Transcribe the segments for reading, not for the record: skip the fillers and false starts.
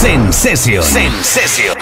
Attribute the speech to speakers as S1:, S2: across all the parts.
S1: Sensession. Sensession.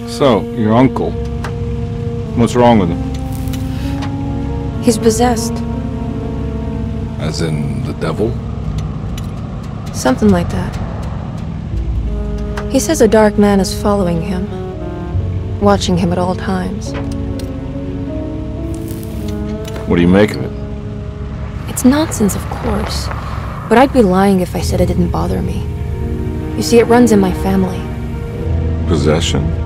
S2: So, your uncle, what's wrong with him?
S3: He's possessed.
S2: As in the devil?
S3: Something like that. He says a dark man is following him, watching him at all times.
S2: What do you make of it?
S3: It's nonsense, of course, but I'd be lying if I said it didn't bother me. You see, it runs in my family.
S2: Possession?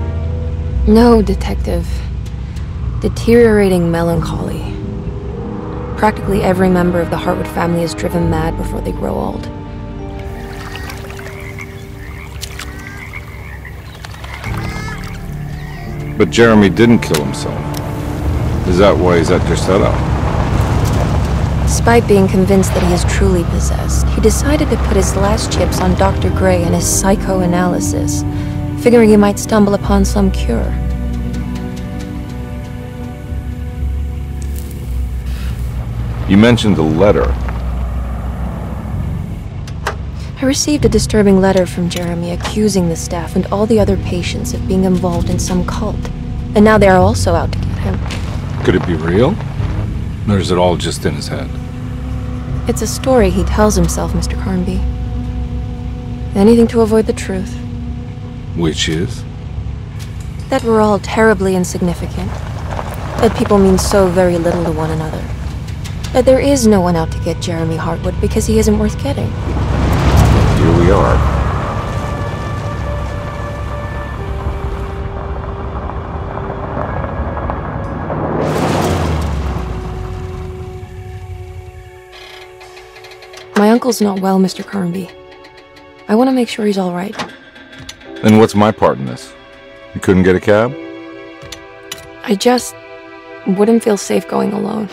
S3: No, detective. Deteriorating melancholy. Practically every member of the Hartwood family is driven mad before they grow old.
S2: But Jeremy didn't kill himself. Is that why he's at your setup?
S3: Despite being convinced that he is truly possessed, he decided to put his last chips on Dr. Gray and his psychoanalysis, figuring he might stumble upon some cure.
S2: You mentioned a letter.
S3: I received a disturbing letter from Jeremy accusing the staff and all the other patients of being involved in some cult. And now they are also out to get him.
S2: Could it be real? Or is it all just in his head?
S3: It's a story he tells himself, Mr. Carnby. Anything to avoid the truth.
S2: Which is?
S3: That we're all terribly insignificant. That people mean so very little to one another. That there is no one out to get Jeremy Hartwood because he isn't worth getting.
S2: Here we are.
S3: My uncle's not well, Mr. Carnby. I want to make sure he's all right.
S2: Then what's my part in this? You couldn't get a cab?
S3: I just wouldn't feel safe going alone.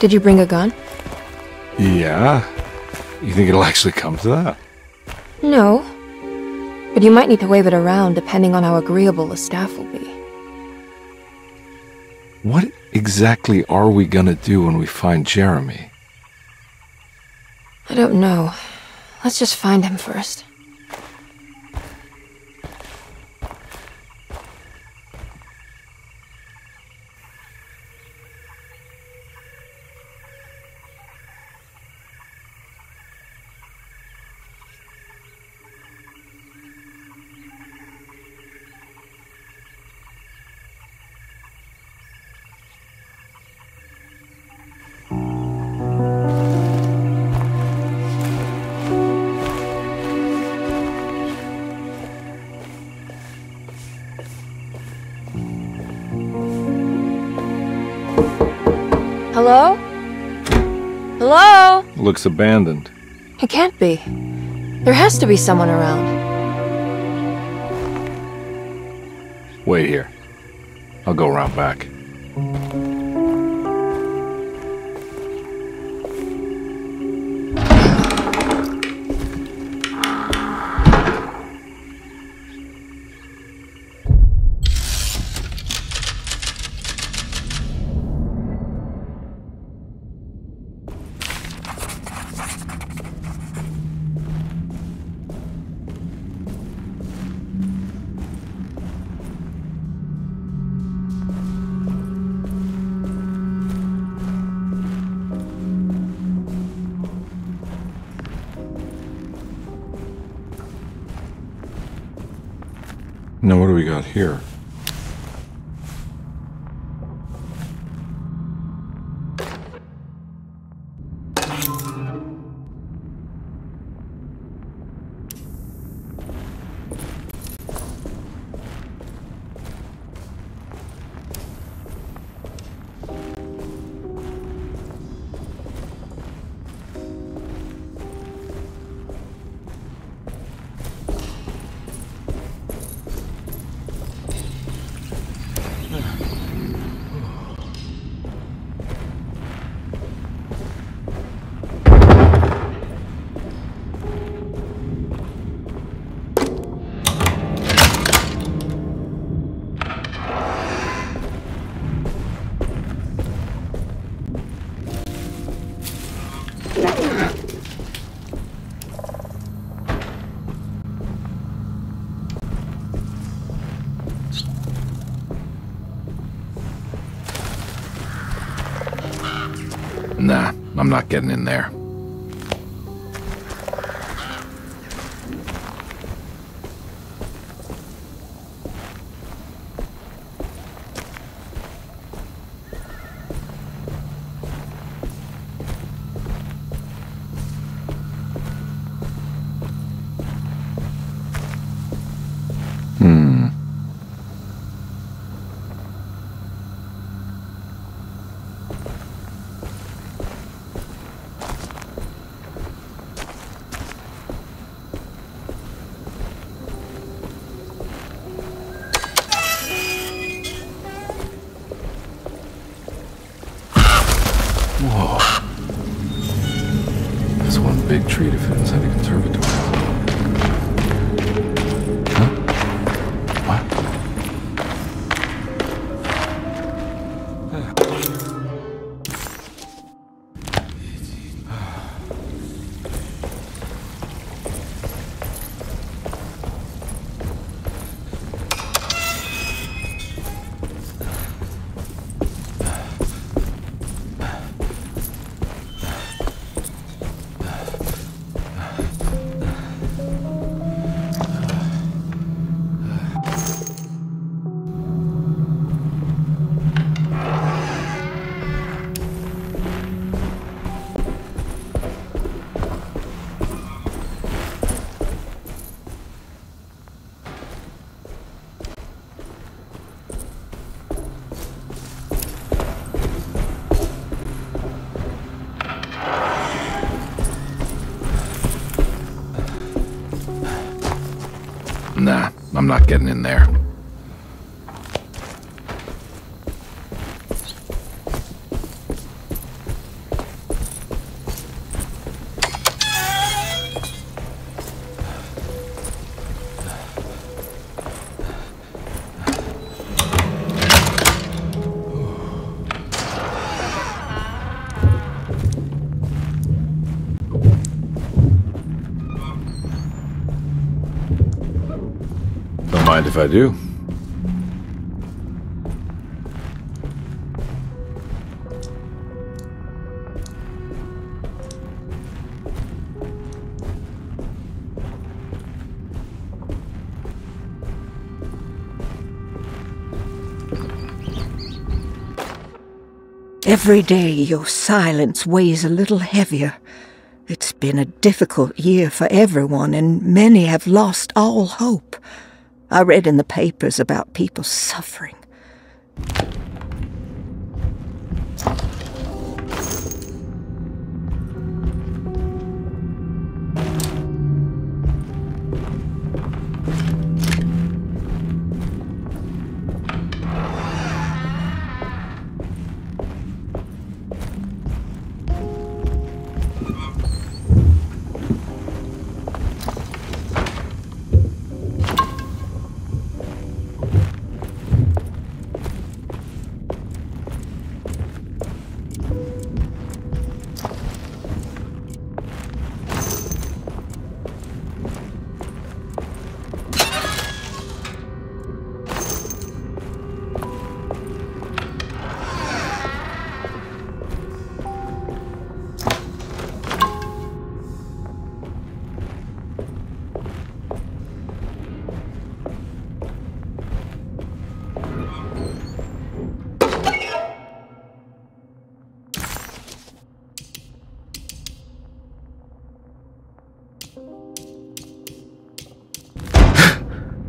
S3: Did you bring a gun?
S2: Yeah. You think it'll actually come to that?
S3: No. But you might need to wave it around depending on how agreeable the staff will be.
S2: What exactly are we gonna do when we find Jeremy?
S3: I don't know. Let's just find him first. Hello? Hello?
S2: Looks abandoned.
S3: It can't be. There has to be someone around.
S2: Wait here. I'll go around back. Now what do we got here? Nah, I'm not getting in there.
S4: Whoa. That's one big tree to fit inside a conservatory. Huh? What?
S2: Nah, I'm not getting in there. Don't mind if I do.
S5: Every day your silence weighs a little heavier. It's been a difficult year for everyone, and many have lost all hope. I read in the papers about people suffering.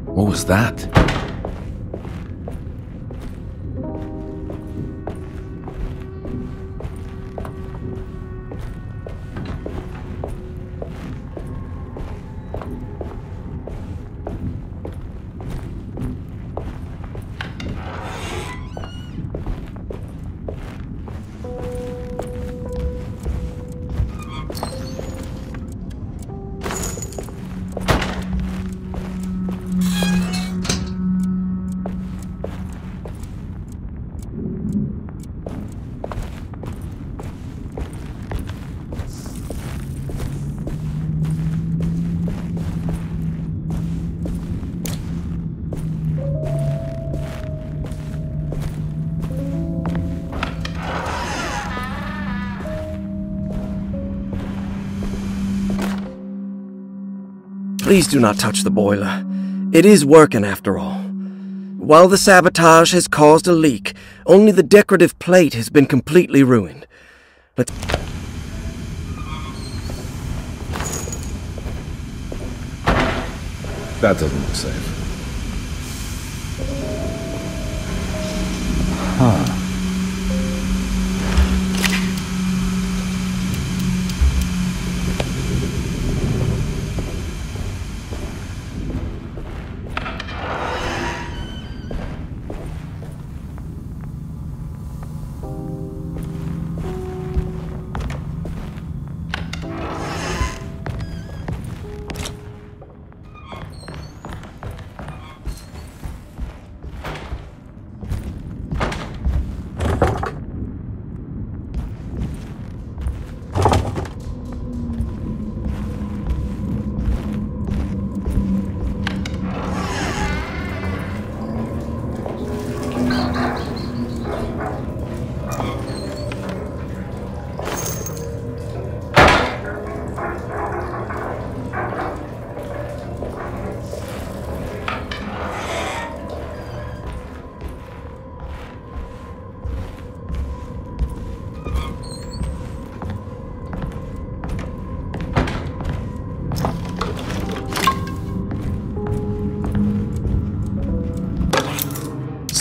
S4: What was that?
S6: Please do not touch the boiler. It is working after all. While the sabotage has caused a leak, only the decorative plate has been completely ruined. That
S2: doesn't look safe. Huh.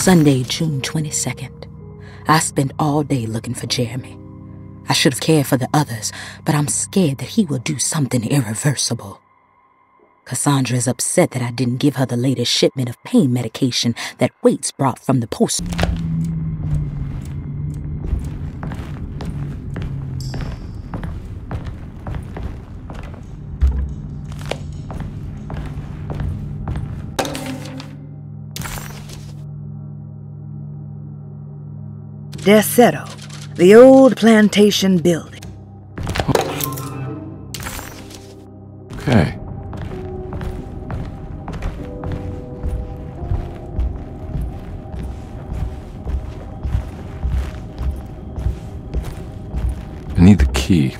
S7: Sunday, June 22nd. I spent all day looking for Jeremy. I should have cared for the others, but I'm scared that he will do something irreversible. Cassandra is upset that I didn't give her the latest shipment of pain medication that Waits brought from the post.
S5: Desetto, the old plantation building.
S4: Okay. I need the key.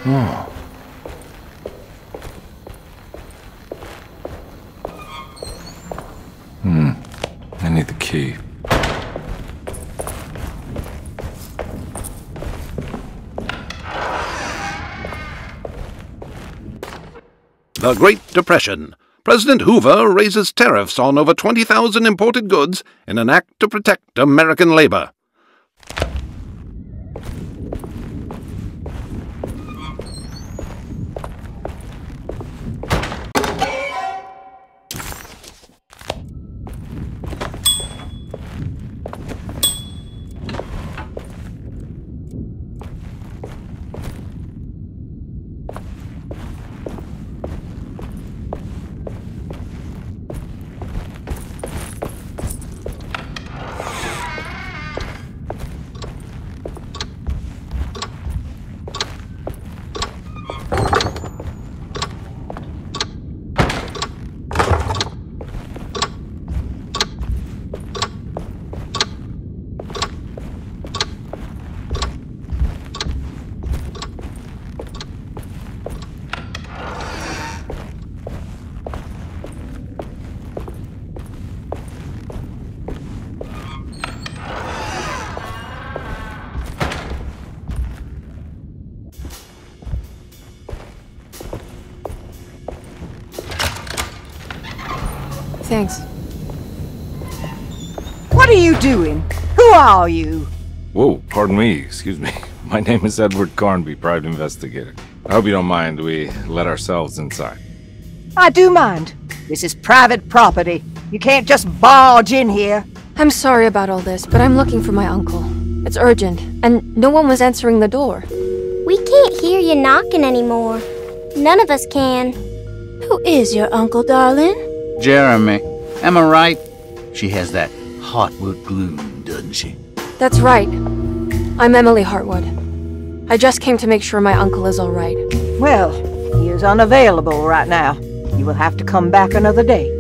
S4: Oh. I need the key.
S8: The Great Depression. President Hoover raises tariffs on over 20,000 imported goods in an act to protect American labor.
S3: Thanks.
S5: What are you doing? Who are you?
S2: Whoa, pardon me, excuse me. My name is Edward Carnby, private investigator. I hope you don't mind we let ourselves inside.
S5: I do mind. This is private property. You can't just barge in here.
S3: I'm sorry about all this, but I'm looking for my uncle. It's urgent, and no one was answering the door.
S9: We can't hear you knocking anymore. None of us can. Who is your uncle, darling?
S10: Jeremy. Am I right? She has that Heartwood gloom, doesn't she?
S3: That's right. I'm Emily Hartwood. I just came to make sure my uncle is all right.
S5: Well, he is unavailable right now. You will have to come back another day.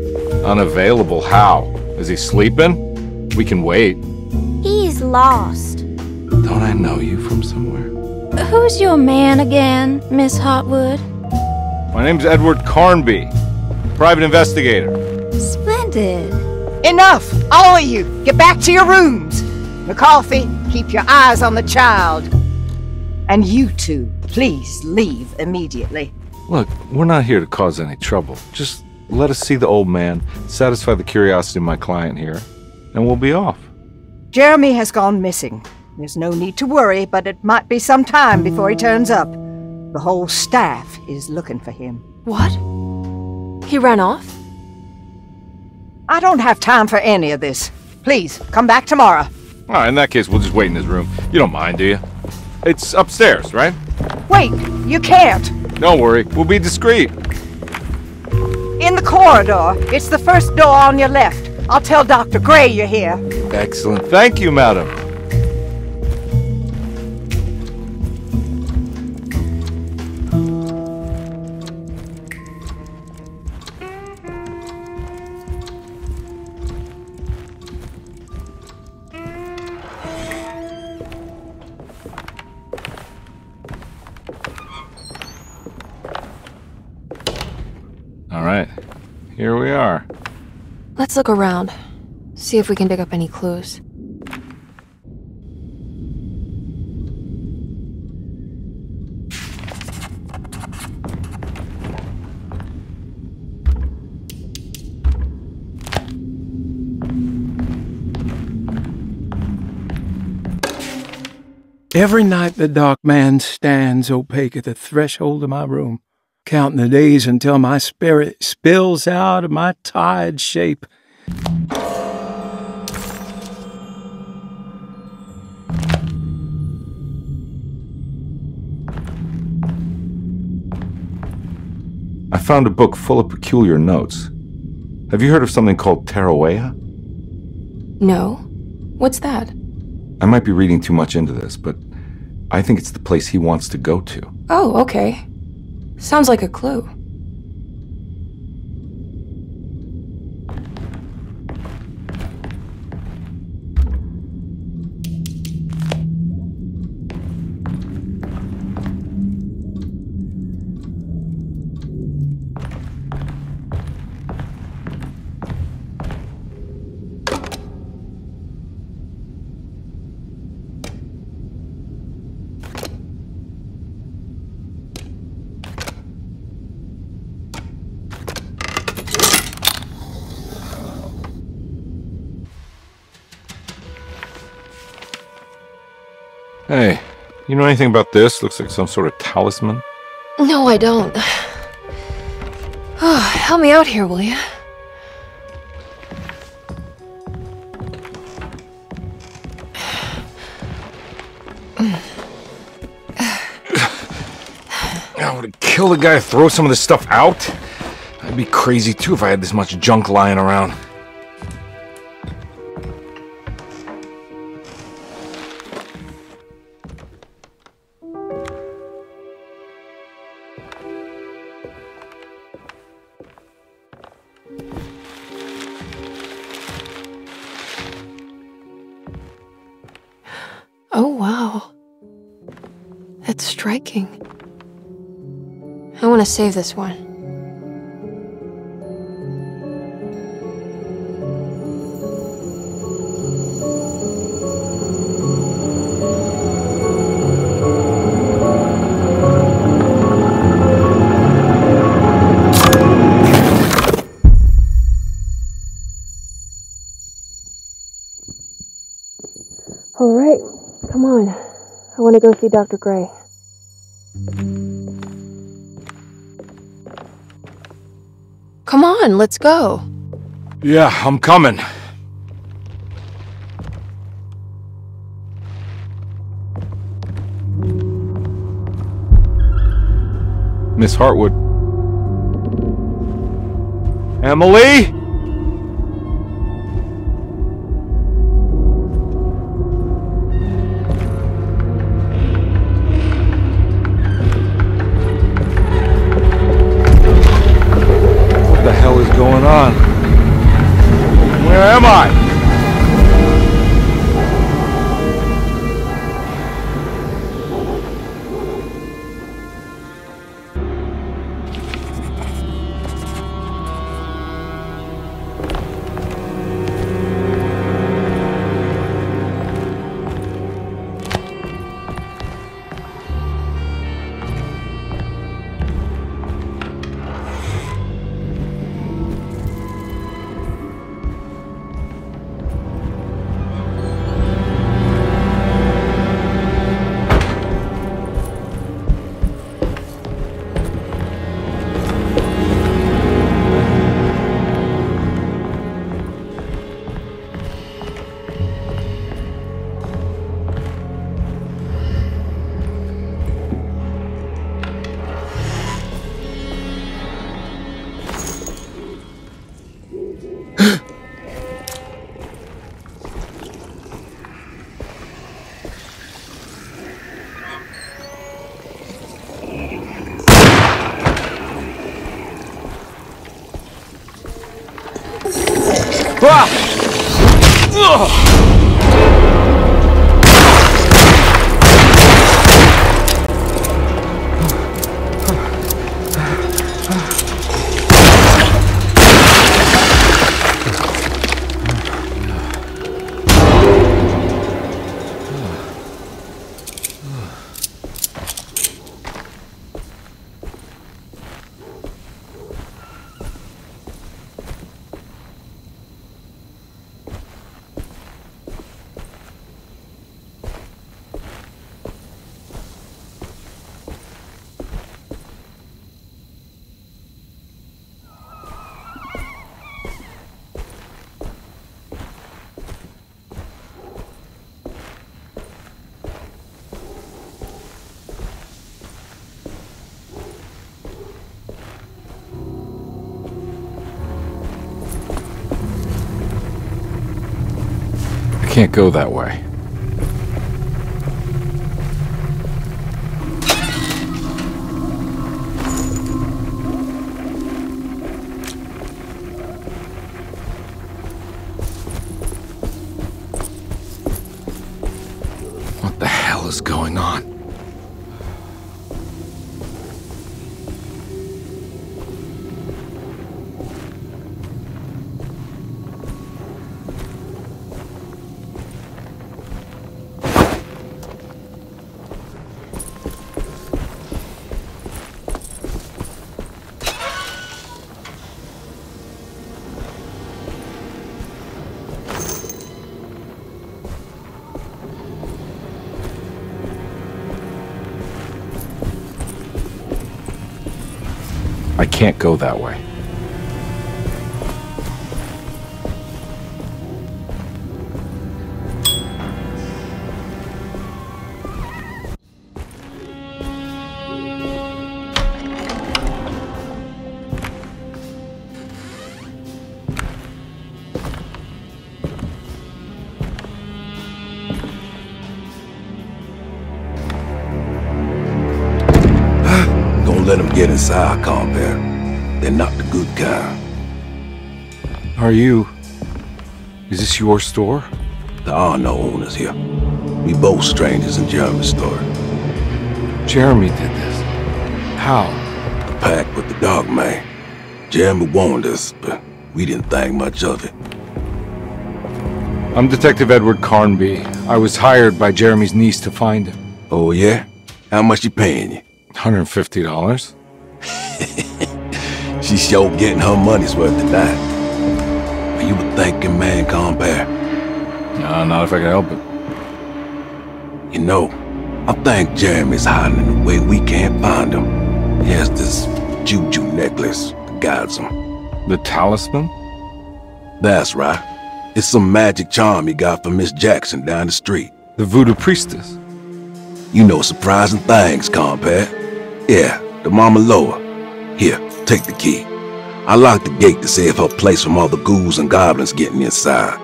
S2: Unavailable how? Is he sleeping? We can wait.
S9: He's lost.
S2: Don't I know you from somewhere?
S9: Who's your man again, Miss Hartwood?
S2: My name's Edward Carnby, private investigator.
S9: Splendid.
S5: Enough! All of you! Get back to your rooms! McCarthy, keep your eyes on the child. And you two, please leave immediately.
S2: Look, we're not here to cause any trouble. Just let us see the old man, satisfy the curiosity of my client here, and we'll be off.
S5: Jeremy has gone missing. There's no need to worry, but it might be some time before he turns up. The whole staff is looking for him.
S3: What? He ran off?
S5: I don't have time for any of this. Please, come back tomorrow.
S2: All right, in that case, we'll just wait in his room. You don't mind, do you? It's upstairs, right?
S5: Wait, you can't.
S2: Don't worry, we'll be discreet.
S5: In the corridor. It's the first door on your left. I'll tell Dr. Gray you're here.
S2: Excellent. Thank you, madam. All right, here we are.
S3: Let's look around. See if we can dig up any clues.
S11: Every night the dark man stands opaque at the threshold of my room, counting the days until my spirit spills out of my tired shape.
S2: I found a book full of peculiar notes. Have you heard of something called Tarawea?
S3: No. What's that?
S2: I might be reading too much into this, but I think it's the place he wants to go to.
S3: Oh, okay. Sounds like a clue.
S2: Hey, you know anything about this? Looks like some sort of talisman.
S3: No, I don't. Oh, help me out here, will you?
S2: I would kill the guy to throw some of this stuff out. I'd be crazy too if I had this much junk lying around.
S3: Oh, wow. That's striking. I want to save this one. All right. Come on. I want to go see Dr. Gray. Come on, let's go.
S2: Yeah, I'm coming. Miss Hartwood. Emily? What the hell is going on? Where am I? Can't go that way. What the hell is going on? I can't go that way.
S12: Don't let them get inside, compare. They're not the good kind.
S2: Is this your store?
S12: There are no owners here. We both strangers in Jeremy's store.
S2: Jeremy did this. How?
S12: The pact with the dog man. Jeremy warned us, but we didn't think much of it.
S2: I'm Detective Edward Carnby. I was hired by Jeremy's niece to find him.
S12: Oh, yeah? How much she paying you?
S2: $150.
S12: She's sure getting her money's worth tonight. Are you a thinking man, compare?
S2: No, not if I can help it.
S12: You know, I think Jeremy's hiding in a way we can't find him. He has this juju necklace that guides him.
S2: The talisman?
S12: That's right. It's some magic charm he got from Miss Jackson down the street.
S2: The voodoo priestess?
S12: You know surprising things, compare. Yeah, The Mama Loa. Here, take the key. I locked the gate to save her place from all the ghouls and goblins getting inside.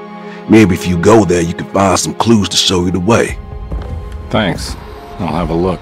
S12: Maybe if you go there, you can find some clues to show you the way.
S2: Thanks. I'll have a look.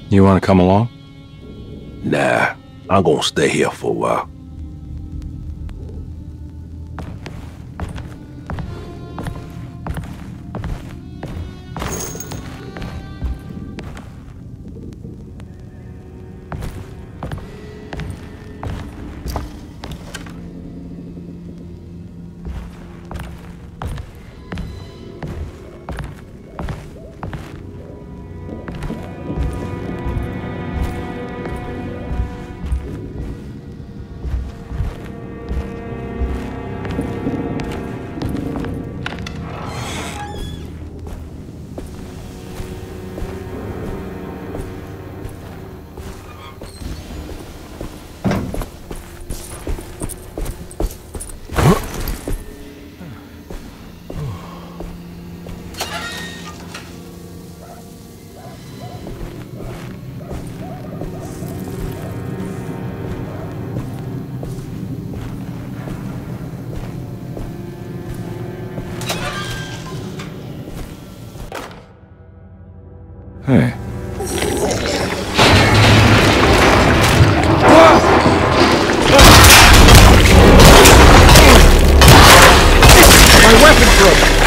S2: You want to come along?
S12: Nah, I'm gonna stay here for a while.
S2: Hey.
S11: My weapon broke!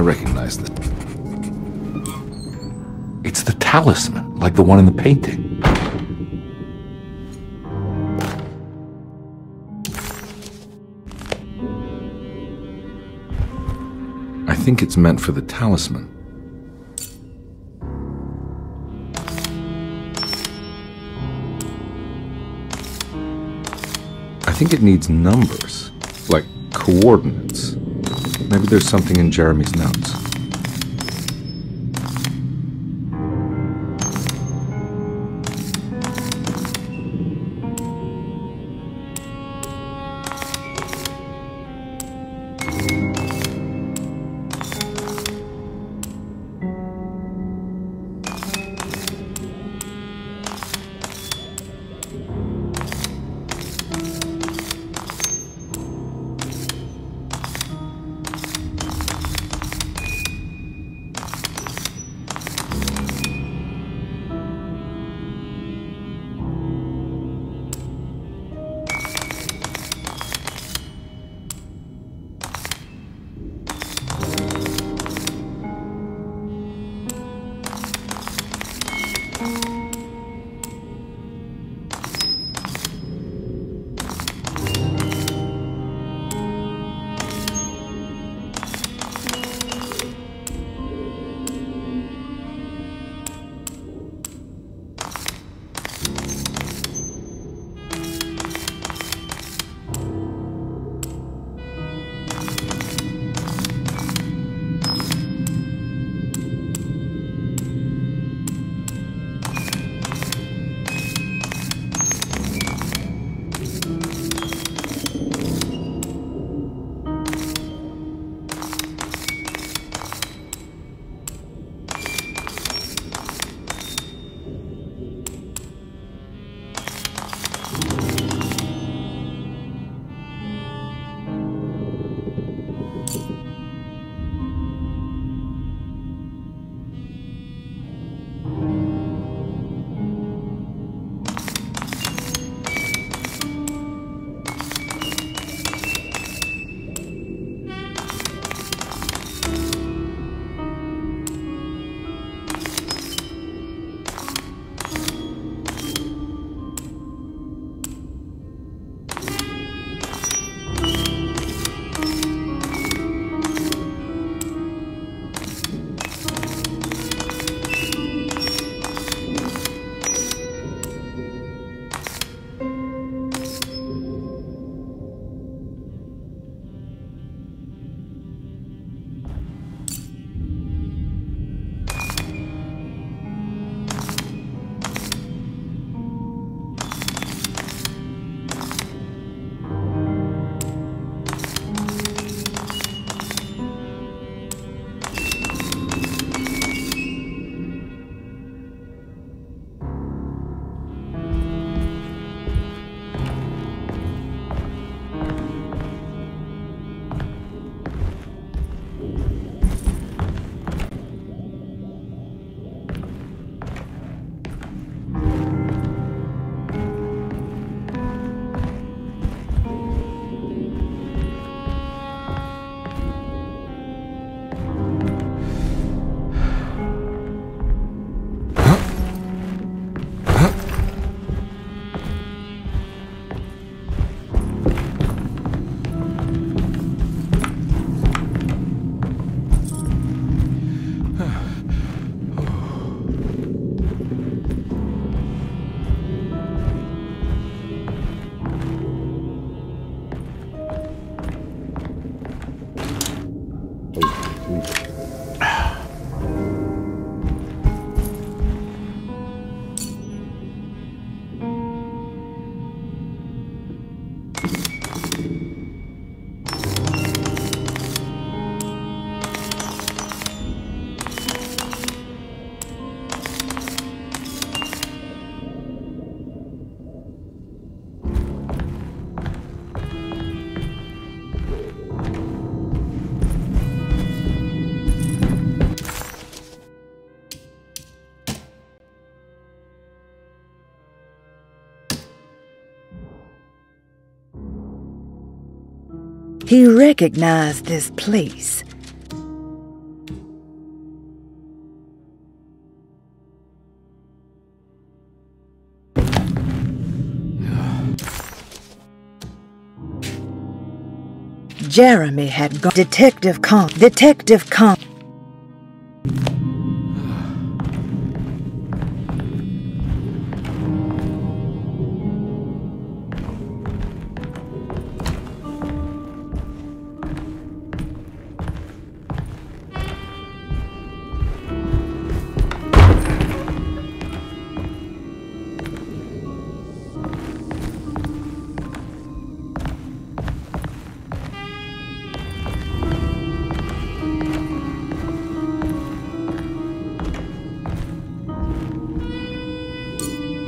S4: I recognize it. It's the talisman, like the one in the painting. I think it's meant for the talisman. I think it needs numbers, like coordinates. Maybe there's something in Jeremy's notes.
S5: He recognized this place. Jeremy had gone. Detective Con.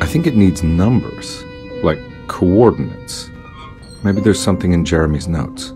S4: I think it needs numbers, like coordinates. Maybe there's something in Jeremy's notes.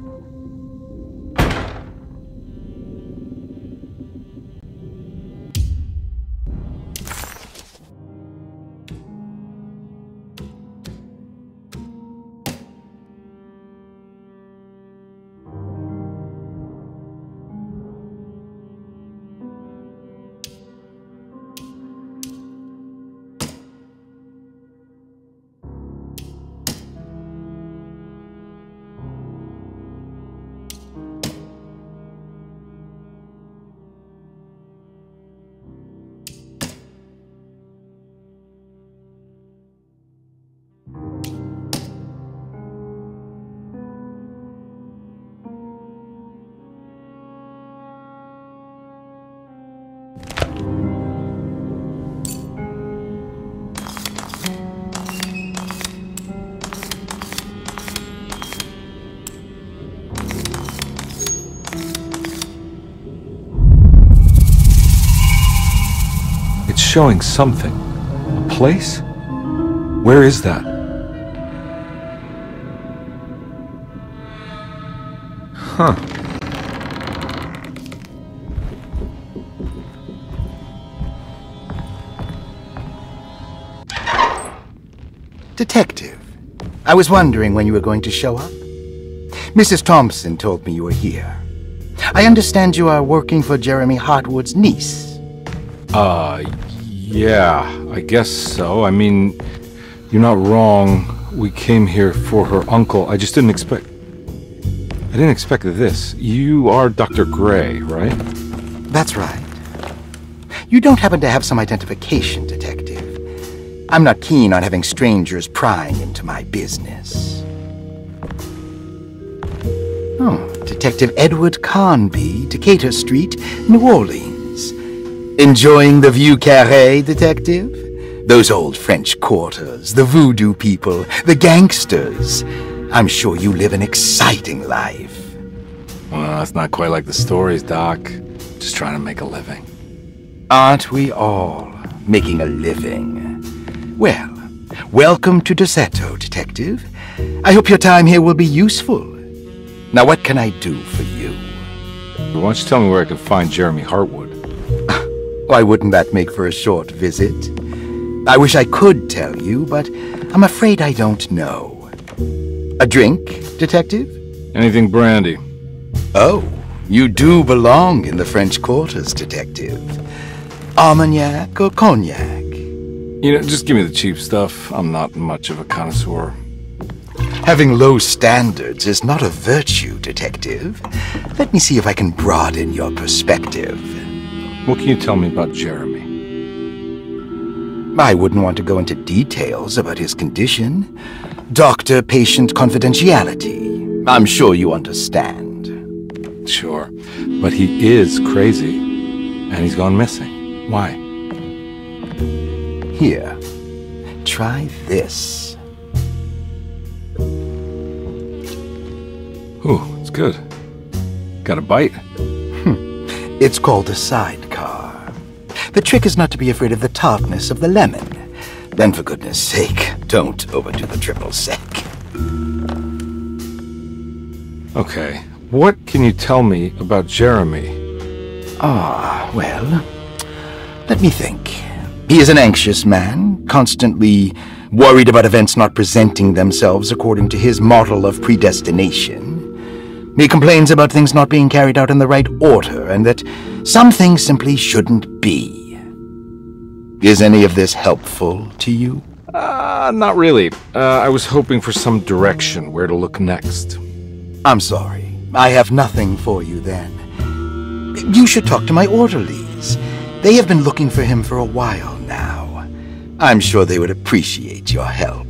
S4: Showing something. A place? Where is that? Huh.
S10: Detective, I was wondering when you were going to show up. Mrs. Thompson told me you were here. I understand you are working for Jeremy Hartwood's niece.
S4: Yeah, I guess so. I mean, you're not wrong. We came here for her uncle. I just didn't expect... I didn't expect this. You are Dr. Gray, right?
S10: That's right. You don't happen to have some identification, Detective. I'm not keen on having strangers prying into my business. Oh, Detective Edward Carnby, Decatur Street, New Orleans. Enjoying the Vieux Carré, Detective? Those old French quarters, the voodoo people, the gangsters. I'm sure you live an exciting life.
S4: Well, it's not quite like the stories, Doc. Just trying to make a living.
S10: Aren't we all making a living? Well, welcome to Deseto, Detective. I hope your time here will be useful. Now, what can I do for you?
S4: Why don't you tell me where I can find Jeremy Hartwood?
S10: Why wouldn't that make for a short visit? I wish I could tell you, but I'm afraid I don't know. A drink, Detective?
S2: Anything brandy.
S10: Oh, you do belong in the French quarters, Detective. Armagnac or cognac?
S2: You know, just give me the cheap stuff. I'm not much of a connoisseur.
S10: Having low standards is not a virtue, Detective. Let me see if I can broaden your perspective.
S2: What can you tell me about Jeremy?
S10: I wouldn't want to go into details about his condition. Doctor-patient confidentiality. I'm sure you understand.
S2: Sure, but he is crazy, and he's gone missing. Why?
S10: Here, try this.
S2: Ooh, it's good. Got a bite?
S10: It's called a sidecar. The trick is not to be afraid of the tartness of the lemon. Then, for goodness sake, don't overdo the triple sec.
S2: Okay, what can you tell me about Jeremy?
S10: Well, let me think. He is an anxious man, constantly worried about events not presenting themselves according to his model of predestination. He complains about things not being carried out in the right order, and that some things simply shouldn't be. Is any of this helpful to you?
S4: Not really. I was hoping for some direction where to look next.
S10: I'm sorry. I have nothing for you then. You should talk to my orderlies. They have been looking for him for a while now. I'm sure they would appreciate your help.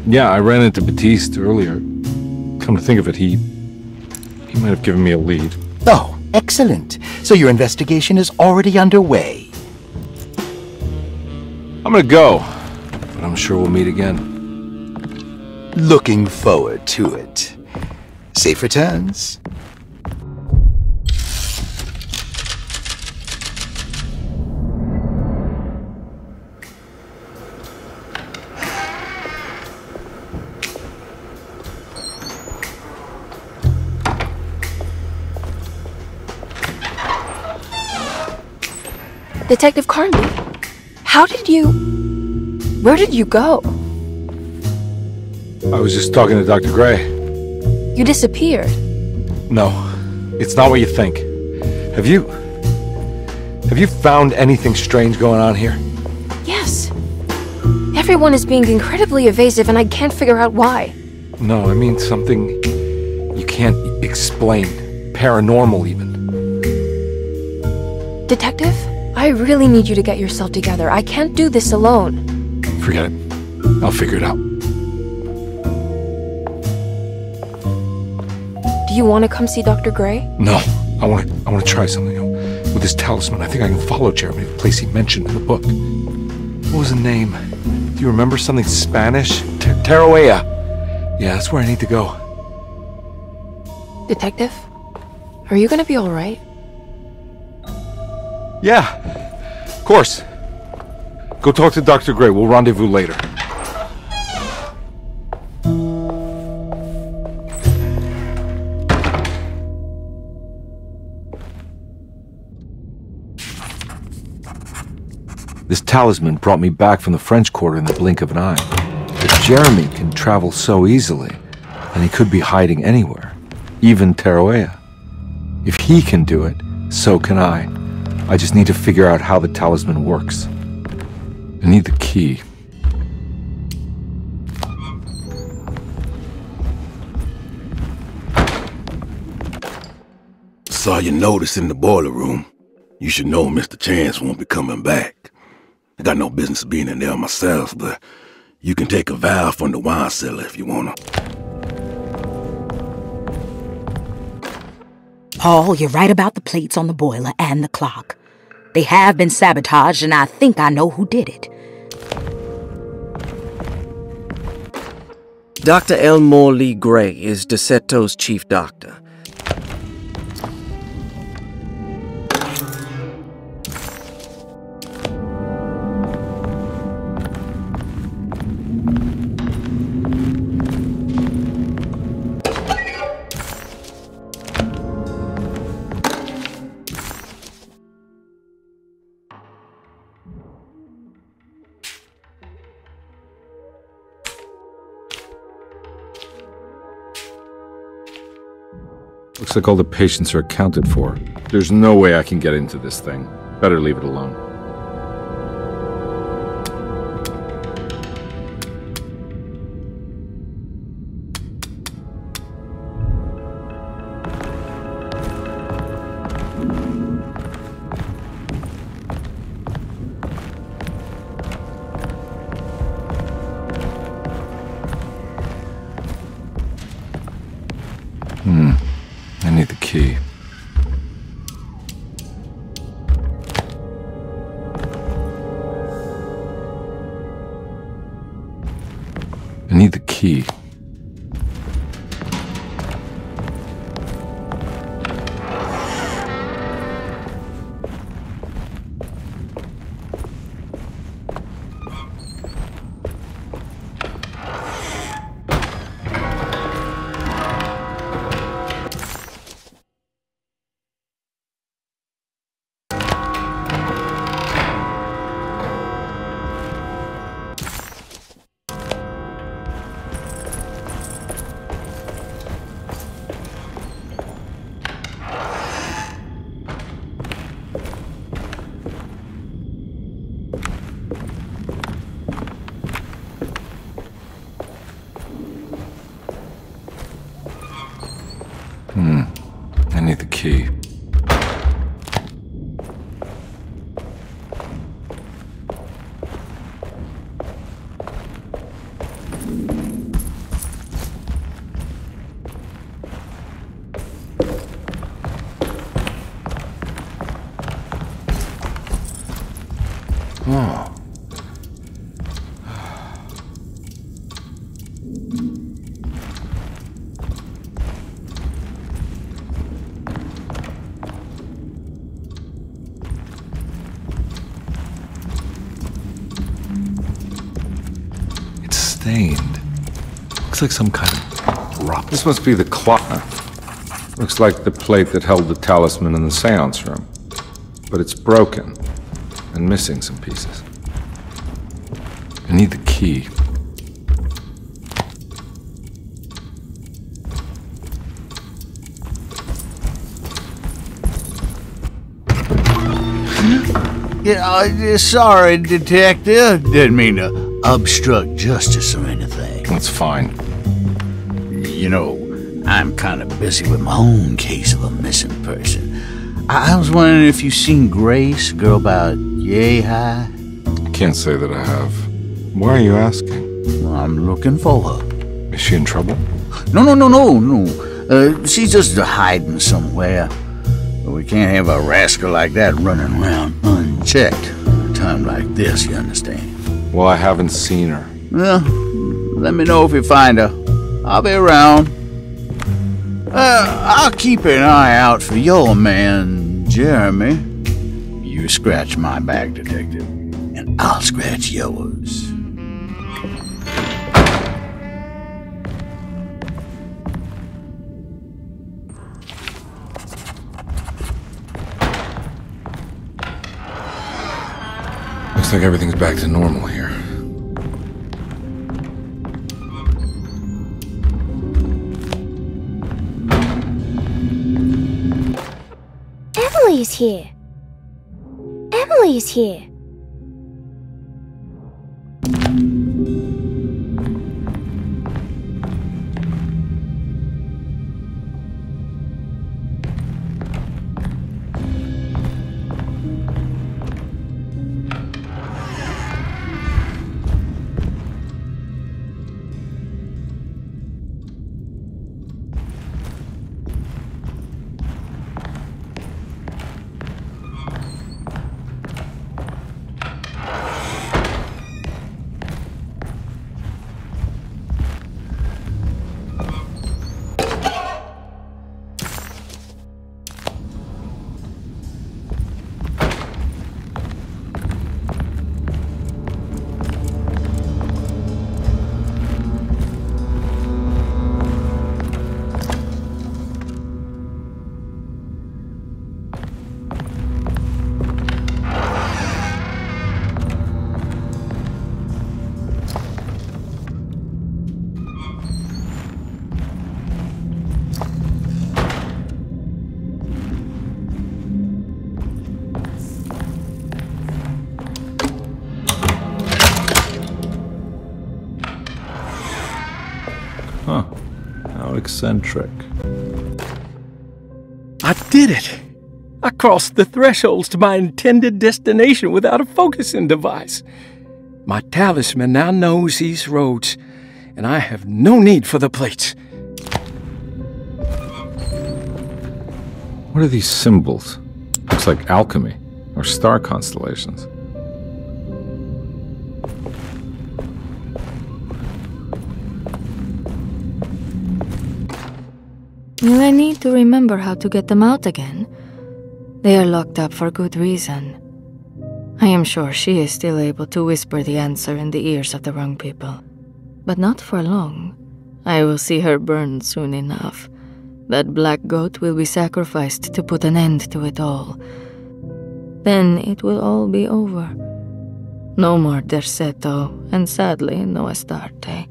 S4: Yeah, I ran into Batiste earlier. Come to think of it, he might have given me a lead.
S10: Oh, excellent. So your investigation is already underway.
S4: I'm gonna go, but I'm sure we'll meet again.
S10: Looking forward to it. Safe returns.
S3: Detective Carnby, where did you go?
S4: I was just talking to Dr. Gray.
S3: You disappeared.
S4: No, it's not what you think. Have you found anything strange going on here?
S3: Yes. Everyone is being incredibly evasive and I can't figure out why.
S4: No, I mean something you can't explain. Paranormal, even.
S3: Detective, I really need you to get yourself together. I can't do this alone.
S4: Forget it. I'll figure it out.
S3: Do you want to come see Dr. Gray?
S4: No, I want to try something. With this talisman, I think I can follow Jeremy to the place he mentioned in the book. What was the name? Do you remember something Spanish? Teruella. Yeah, that's where I need to go.
S3: Detective, are you gonna be all right?
S4: Yeah, of course. Go talk to Dr. Gray. We'll rendezvous later. This talisman brought me back from the French Quarter in the blink of an eye. If Jeremy can travel so easily, then he could be hiding anywhere, even Teruella. If he can do it, so can I. I just need to figure out how the talisman works. I need the key.
S12: Saw your notice in the boiler room. You should know Mr. Chance won't be coming back. I got no business being in there myself, but you can take a valve from the wine cellar if you wanna.
S7: Paul, you're right about the plates on the boiler and the clock. They have been sabotaged, and I think I know who did it.
S6: Dr. Elmore Lee Gray is DeSeto's chief doctor.
S4: Looks like all the patients are accounted for. There's no way I can get into this thing. Better leave it alone. I need the key. I need the key. I need the key. Oh. It's stained. Looks like some kind of rock. This must be the clock. Looks like the plate that held the talisman in the seance room. But it's broken and missing some pieces. I need the key.
S13: Yeah, sorry, Detective. Didn't mean to obstruct justice or anything.
S4: That's fine.
S13: You know, I'm kind of busy with my own case of a missing person. I was wondering if you've seen Grace, a girl about yay high?
S4: Can't say that I have. Why are you asking?
S13: Well, I'm looking for her.
S4: Is she in trouble?
S13: No. She's just hiding somewhere. But we can't have a rascal like that running around unchecked. At a time like this, you understand?
S4: Well, I haven't seen her.
S13: Well, let me know if you find her. I'll be around. I'll keep an eye out for your man, Jeremy. You scratch my back, Detective, and I'll scratch yours.
S4: Looks like everything's back to normal here.
S9: Emily's here. Emily's here.
S4: Huh. How eccentric.
S11: I did it! I crossed the thresholds to my intended destination without a focusing device. My talisman now knows these roads, and I have no need for the plates.
S4: What are these symbols? Looks like alchemy, or star constellations.
S3: Will I need to remember how to get them out again? They are locked up for good reason. I am sure she is still able to whisper the answer in the ears of the wrong people. But not for long. I will see her burned soon enough. That black goat will be sacrificed to put an end to it all. Then it will all be over. No more Derceto, and sadly, no Astarte.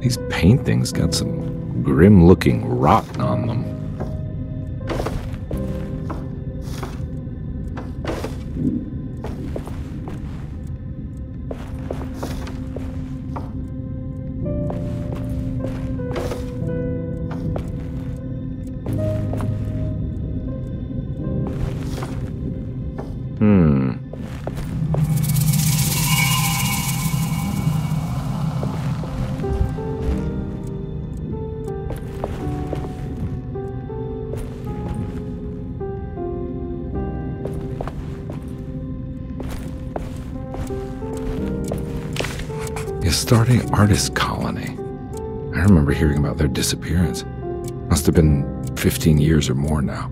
S2: These paintings got some grim-looking rot on them. Starting artist colony. I remember hearing about their disappearance. Must have been 15 years or more now.